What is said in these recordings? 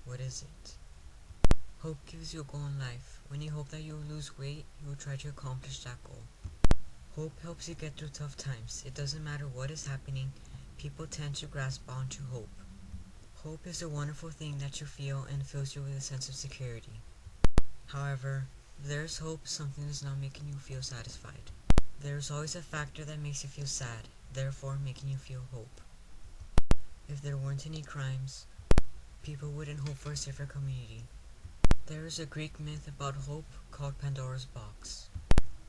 What is it? Hope gives you a goal in life. When you hope that you will lose weight, you will try to accomplish that goal. Hope helps you get through tough times. It doesn't matter what is happening, people tend to grasp onto hope. Hope is a wonderful thing that you feel and fills you with a sense of security. However, if there is hope, something is not making you feel satisfied. There is always a factor that makes you feel sad, therefore making you feel hope. If there weren't any crimes, people wouldn't hope for a safer community. There is a Greek myth about hope called Pandora's box.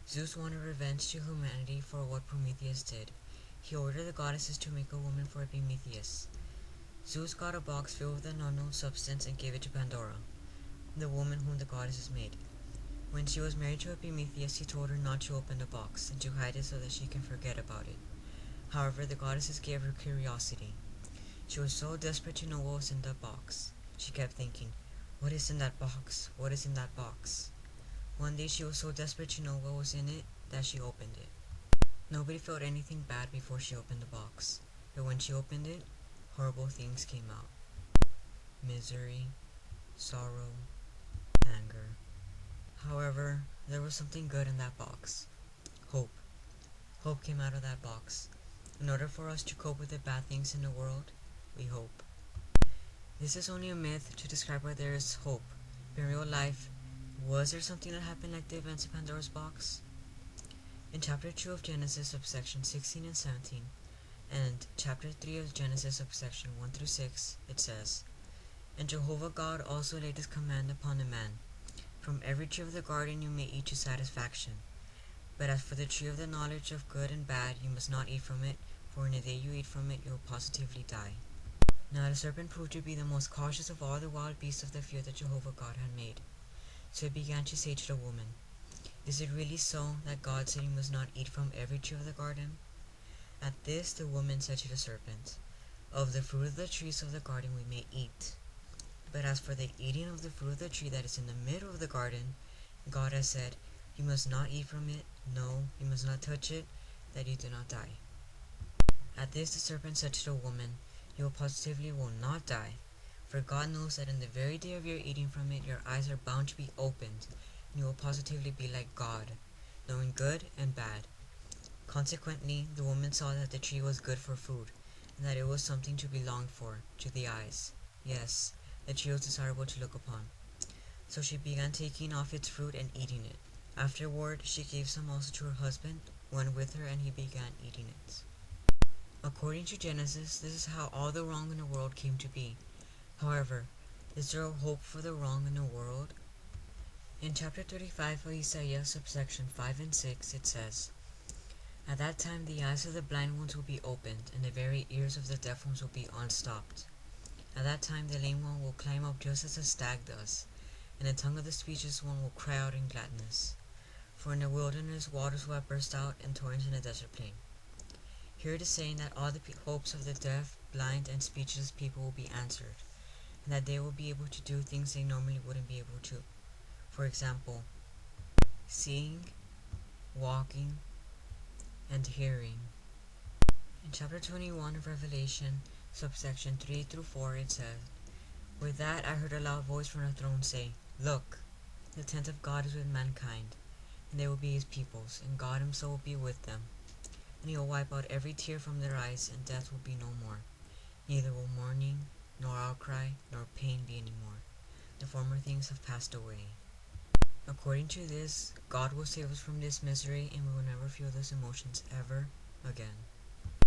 Zeus wanted revenge to humanity for what Prometheus did. He ordered the goddesses to make a woman for Prometheus. Zeus got a box filled with an unknown substance and gave it to Pandora, the woman whom the goddesses made. When she was married to Epimetheus, he told her not to open the box and to hide it so that she can forget about it. However, the goddesses gave her curiosity. She was so desperate to know what was in the box. She kept thinking, "What is in that box? What is in that box?" One day she was so desperate to know what was in it that she opened it. Nobody felt anything bad before she opened the box, but when she opened it, horrible things came out. Misery, sorrow, anger. However, there was something good in that box. Hope. Hope came out of that box. In order for us to cope with the bad things in the world, we hope. This is only a myth to describe why there is hope. But in real life, was there something that happened like the events of Pandora's box? In chapter 2 of Genesis subsection 16 and 17, and chapter 3 of Genesis subsection 1 through 6, it says, "And Jehovah God also laid his command upon the man, From every tree of the garden you may eat to satisfaction. But as for the tree of the knowledge of good and bad, you must not eat from it, for in the day you eat from it, you will positively die." Now the serpent proved to be the most cautious of all the wild beasts of the field that Jehovah God had made. So he began to say to the woman, "Is it really so that God said you must not eat from every tree of the garden?" At this the woman said to the serpent, "Of the fruit of the trees of the garden we may eat. But as for the eating of the fruit of the tree that is in the middle of the garden, God has said, you must not eat from it, no, you must not touch it, that you do not die." At this the serpent said to the woman, "You positively will not die, for God knows that in the very day of your eating from it, your eyes are bound to be opened, and you will positively be like God, knowing good and bad." Consequently, the woman saw that the tree was good for food, and that it was something to be longed for, to the eyes. Yes, the tree was desirable to look upon. So she began taking off its fruit and eating it. Afterward, she gave some also to her husband, went with her, and he began eating it. According to Genesis, this is how all the wrong in the world came to be. However, is there a hope for the wrong in the world? In chapter 35 of Isaiah, subsection 5 and 6, it says, "At that time the eyes of the blind ones will be opened, and the very ears of the deaf ones will be unstopped. At that time the lame one will climb up just as a stag does, and the tongue of the speechless one will cry out in gladness. For in the wilderness waters will have burst out, and torrents in the desert plain." Here it is saying that all the hopes of the deaf, blind, and speechless people will be answered, and that they will be able to do things they normally wouldn't be able to. For example, seeing, walking, and hearing. In chapter 21 of Revelation, subsection 3 through 4, it says, "With that I heard a loud voice from the throne say, Look, the tent of God is with mankind, and they will be his peoples, and God himself will be with them. And he will wipe out every tear from their eyes, and death will be no more. Neither will mourning, nor outcry, nor pain be any more. The former things have passed away." According to this, God will save us from this misery, and we will never feel those emotions ever again.